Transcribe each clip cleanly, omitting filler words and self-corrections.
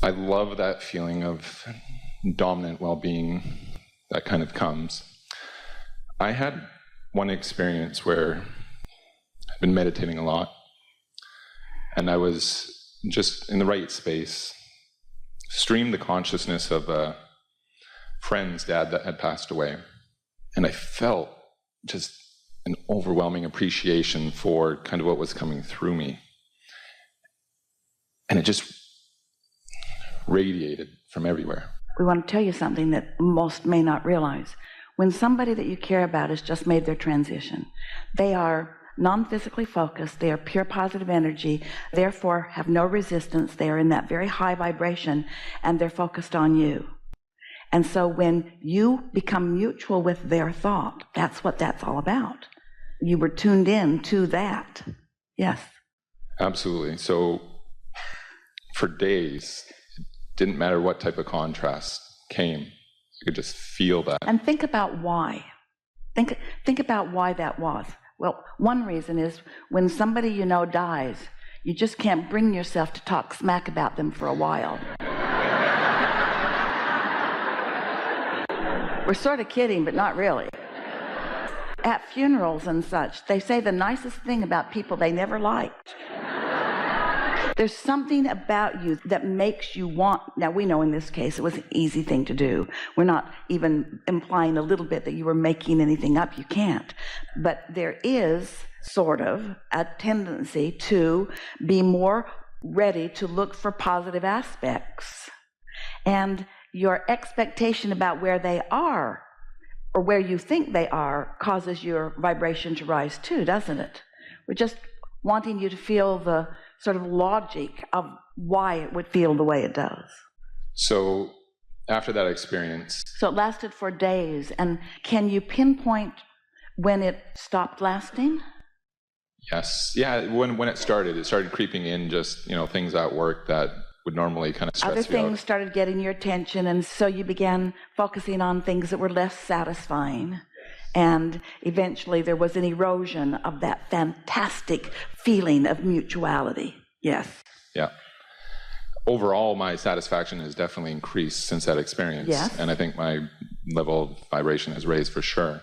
I love that feeling of dominant well-being that kind of comes. I had one experience where I've been meditating a lot, and I was just in the right space, streamed the consciousness of a friend's dad that had passed away, and I felt just an overwhelming appreciation for kind of what was coming through me. And it just radiated from everywhere. We want to tell you something that most may not realize. When somebody that you care about has just made their transition, they are non-physically focused, they are pure positive energy, therefore have no resistance, they are in that very high vibration, and they're focused on you. And so when you become mutual with their thought, that's what that's all about. You were tuned in to that. Yes. Absolutely. So for days, it didn't matter what type of contrast came. I could just feel that. And think about why. Think about why that was. Well, one reason is when somebody you know dies, you just can't bring yourself to talk smack about them for a while. We're sort of kidding, but not really. At funerals and such, they say the nicest thing about people they never liked. There's something about you that makes you want, now we know in this case it was an easy thing to do. We're not even implying a little bit that you were making anything up, you can't. But there is sort of a tendency to be more ready to look for positive aspects. And your expectation about where they are, or where you think they are, causes your vibration to rise too, doesn't it? We're just wanting you to feel the sort of logic of why it would feel the way it does. So after that experience... So it lasted for days, and can you pinpoint when it stopped lasting? Yes. Yeah, when it started creeping in, just, things at work that would normally kind of stress you out. Other things started getting your attention, and so you began focusing on things that were less satisfying. And eventually there was an erosion of that fantastic feeling of mutuality. Yes. Yeah. Overall, my satisfaction has definitely increased since that experience. Yes. And I think my level of vibration has raised for sure.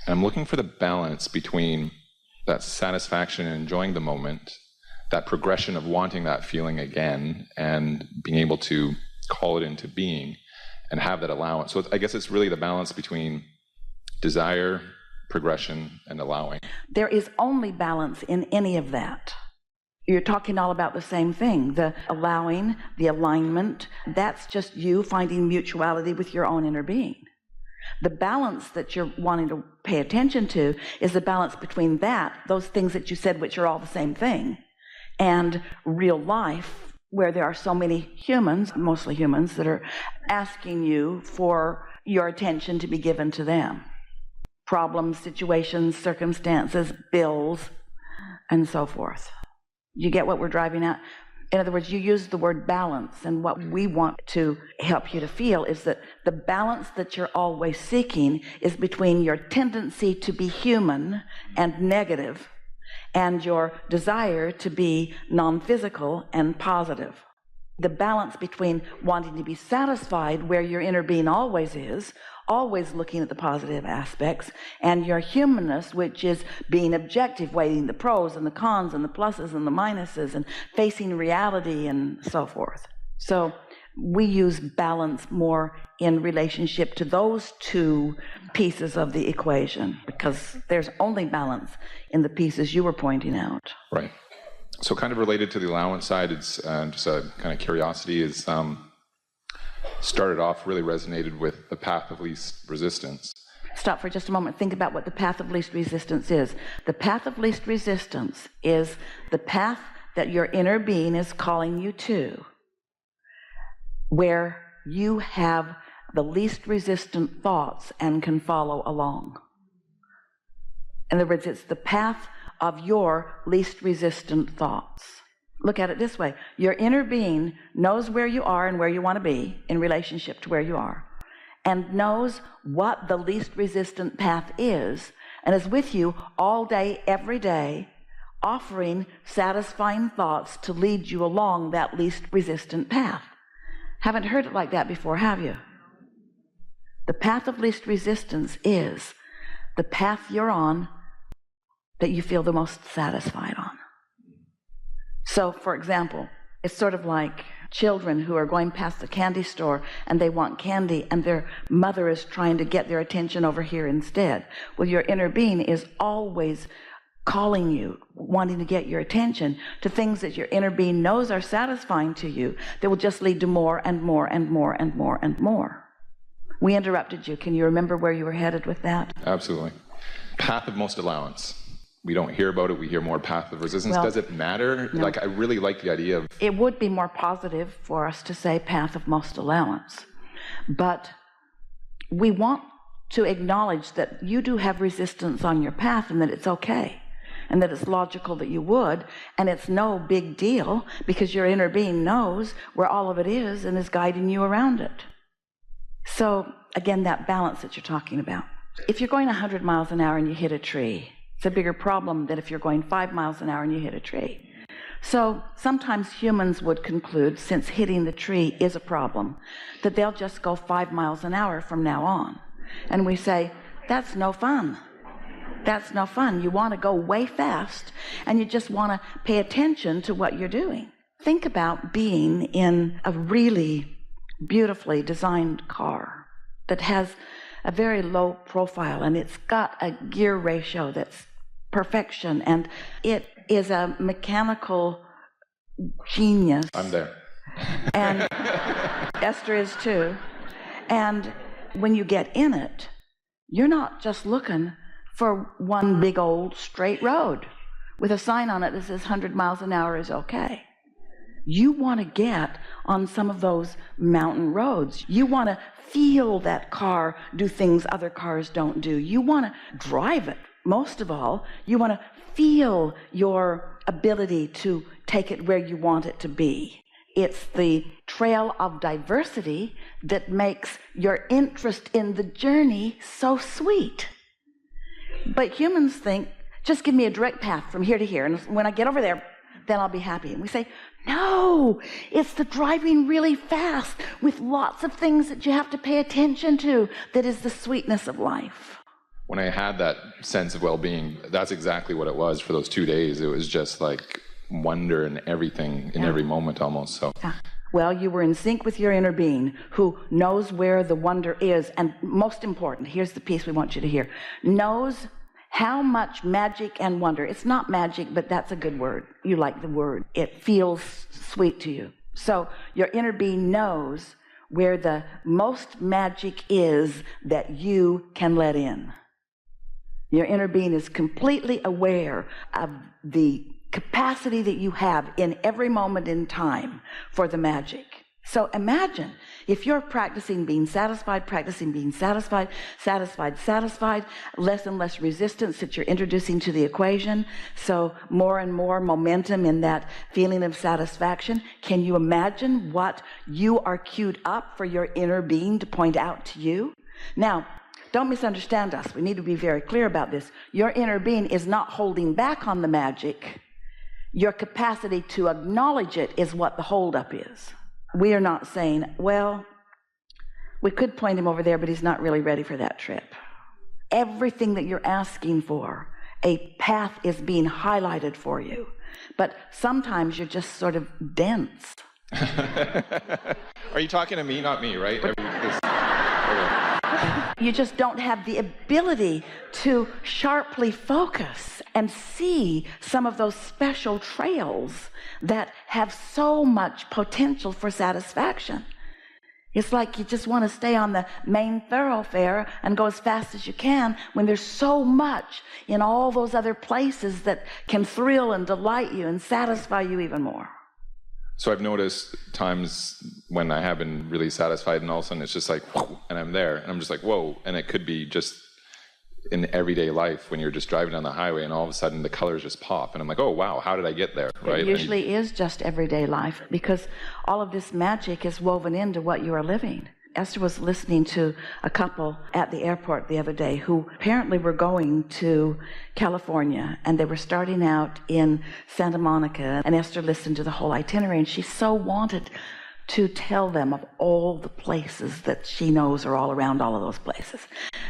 And I'm looking for the balance between that satisfaction and enjoying the moment, that progression of wanting that feeling again and being able to call it into being and have that allowance. So I guess it's really the balance between desire, progression, and allowing. There is only balance in any of that. You're talking all about the same thing. The allowing, the alignment, that's just you finding mutuality with your own inner being. The balance that you're wanting to pay attention to is the balance between that, those things that you said which are all the same thing, and real life, where there are so many humans, mostly humans, that are asking you for your attention to be given to them. Problems, situations, circumstances, bills, and so forth. You get what we're driving at? In other words, you use the word balance, and what we want to help you to feel is that the balance that you're always seeking is between your tendency to be human and negative and your desire to be non-physical and positive. The balance between wanting to be satisfied where your inner being always is, always looking at the positive aspects, and your humanness, which is being objective, weighing the pros and the cons and the pluses and the minuses and facing reality and so forth. So we use balance more in relationship to those two pieces of the equation, because there's only balance in the pieces you were pointing out. Right. So kind of related to the allowance side, it's just a kind of curiosity, is started off, really resonated with the path of least resistance. Stop for just a moment. Think about what the path of least resistance is. The path of least resistance is the path that your inner being is calling you to, where you have the least resistant thoughts and can follow along. In other words, it's the path of your least resistant thoughts. Look at it this way. Your inner being knows where you are and where you want to be in relationship to where you are, and knows what the least resistant path is, and is with you all day, every day, offering satisfying thoughts to lead you along that least resistant path. Haven't heard it like that before, have you? The path of least resistance is the path you're on that you feel the most satisfied on. So, for example, it's sort of like children who are going past the candy store and they want candy and their mother is trying to get their attention over here instead. Well, your inner being is always calling you, wanting to get your attention to things that your inner being knows are satisfying to you that will just lead to more and more and more and more and more. We interrupted you. Can you remember where you were headed with that? Absolutely. Path of most allowance. We don't hear about it. We hear more path of resistance. Well, does it matter? No. Like, I really like the idea of... It would be more positive for us to say path of most allowance. But we want to acknowledge that you do have resistance on your path and that it's okay. And that it's logical that you would. And it's no big deal because your inner being knows where all of it is and is guiding you around it. So, again, that balance that you're talking about. If you're going 100 miles an hour and you hit a tree, it's a bigger problem than if you're going 5 miles an hour and you hit a tree. So sometimes humans would conclude, since hitting the tree is a problem, that they'll just go 5 miles an hour from now on. And we say, that's no fun. That's no fun. You want to go way fast, and you just want to pay attention to what you're doing. Think about being in a really beautifully designed car that has a very low profile, and it's got a gear ratio that's perfection, and it is a mechanical genius. I'm there. And Esther is too. And when you get in it, you're not just looking for one big old straight road with a sign on it that says 100 miles an hour is okay. You want to get on some of those mountain roads. You want to feel that car do things other cars don't do. You want to drive it. Most of all, you want to feel your ability to take it where you want it to be. It's the trail of diversity that makes your interest in the journey so sweet. But humans think, just give me a direct path from here to here, and when I get over there, then I'll be happy. And we say, no, it's the driving really fast with lots of things that you have to pay attention to that is the sweetness of life. When I had that sense of well-being, that's exactly what it was for those 2 days. It was just like wonder and everything in every moment almost. So. Yeah. Well, you were in sync with your inner being who knows where the wonder is. And most important, here's the piece we want you to hear, knows how much magic and wonder. It's not magic, but that's a good word. You like the word. It feels sweet to you. So your inner being knows where the most magic is that you can let in. Your inner being is completely aware of the capacity that you have in every moment in time for the magic. So imagine if you're practicing being satisfied, satisfied, less and less resistance that you're introducing to the equation, so more and more momentum in that feeling of satisfaction. Can you imagine what you are queued up for your inner being to point out to you? Now, don't misunderstand us. We need to be very clear about this. Your inner being is not holding back on the magic. Your capacity to acknowledge it is what the holdup is. We are not saying, well, we could point him over there, but he's not really ready for that trip. Everything that you're asking for, a path is being highlighted for you. But sometimes you're just sort of dense. Are you talking to me, not me, right? You just don't have the ability to sharply focus and see some of those special trails that have so much potential for satisfaction. It's like you just want to stay on the main thoroughfare and go as fast as you can when there's so much in all those other places that can thrill and delight you and satisfy you even more. So I've noticed times when I have been really satisfied and all of a sudden it's just like, whoa, and I'm there and I'm just like, whoa. And it could be just in everyday life when you're just driving down the highway and all of a sudden the colors just pop. And I'm like, oh, wow, how did I get there? Right? It usually is just everyday life because all of this magic is woven into what you are living. Esther was listening to a couple at the airport the other day who apparently were going to California, and they were starting out in Santa Monica, and Esther listened to the whole itinerary, and she so wanted to tell them of all the places that she knows are all around all of those places.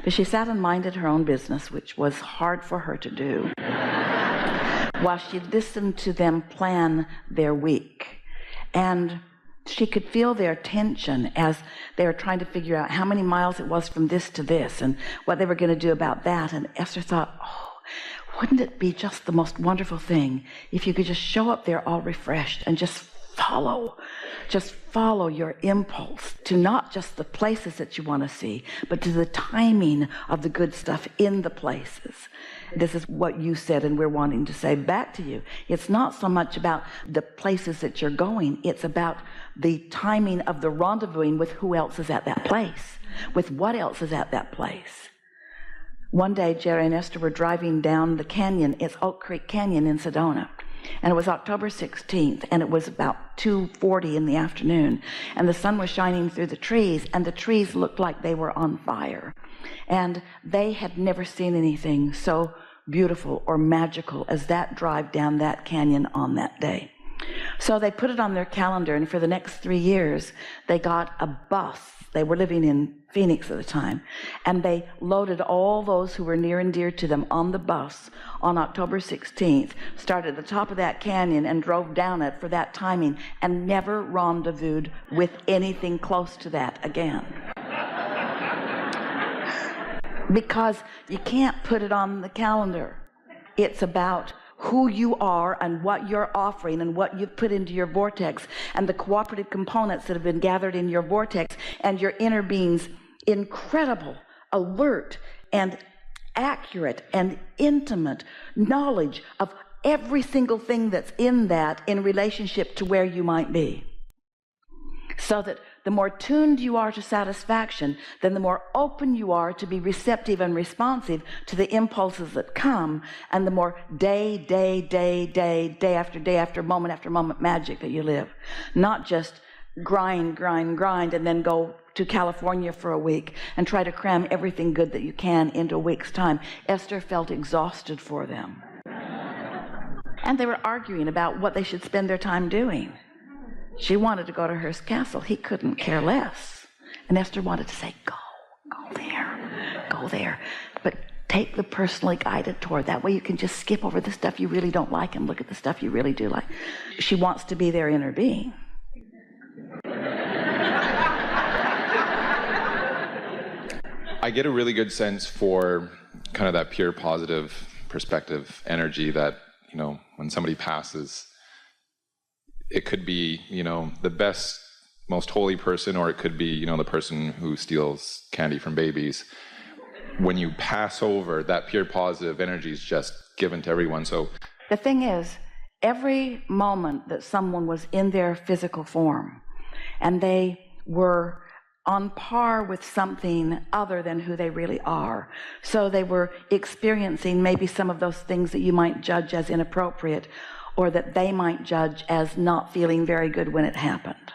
But she sat and minded her own business, which was hard for her to do, while she listened to them plan their week. And she could feel their tension as they were trying to figure out how many miles it was from this to this and what they were going to do about that. And Esther thought, oh, wouldn't it be just the most wonderful thing if you could just show up there all refreshed and just follow your impulse to not just the places that you want to see, but to the timing of the good stuff in the places. This is what you said, and we're wanting to say back to you. It's not so much about the places that you're going. It's about the timing of the rendezvousing with who else is at that place, with what else is at that place. One day, Jerry and Esther were driving down the canyon. It's Oak Creek Canyon in Sedona. And it was October 16th, and it was about 2:40 in the afternoon, and the sun was shining through the trees, and the trees looked like they were on fire. And they had never seen anything so beautiful or magical as that drive down that canyon on that day. So they put it on their calendar, and for the next 3 years, they got a bus. They were living in Phoenix at the time, and they loaded all those who were near and dear to them on the bus on October 16th, started at the top of that canyon and drove down it for that timing, and never rendezvoused with anything close to that again. Because you can't put it on the calendar. It's about who you are and what you're offering and what you've put into your vortex and the cooperative components that have been gathered in your vortex and your inner being's incredible, alert, and accurate and intimate knowledge of every single thing that's in that in relationship to where you might be. So that the more tuned you are to satisfaction, then the more open you are to be receptive and responsive to the impulses that come, and the more day after moment magic that you live. Not just grind, and then go to California for a week and try to cram everything good that you can into a week's time. Esther felt exhausted for them. And they were arguing about what they should spend their time doing. She wanted to go to Hearst Castle. He couldn't care less. And Esther wanted to say, go there. But take the personally guided tour. That way you can just skip over the stuff you really don't like and look at the stuff you really do like. She wants to be their inner being. I get a really good sense for kind of that pure positive perspective energy that, you know, when somebody passes, it could be, you know, the best, most holy person, or it could be, you know, the person who steals candy from babies. When you pass over, that pure positive energy is just given to everyone. So the thing is, every moment that someone was in their physical form and they were on par with something other than who they really are, so they were experiencing maybe some of those things that you might judge as inappropriate, or that they might judge as not feeling very good when it happened.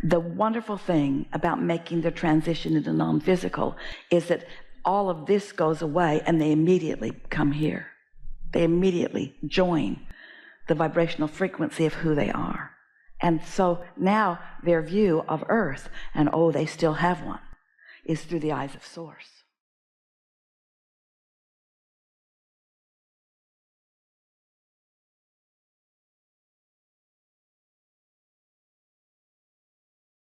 The wonderful thing about making the transition into non-physical is that all of this goes away and they immediately come here. They immediately join the vibrational frequency of who they are. And so now their view of Earth, and oh, they still have one, is through the eyes of Source.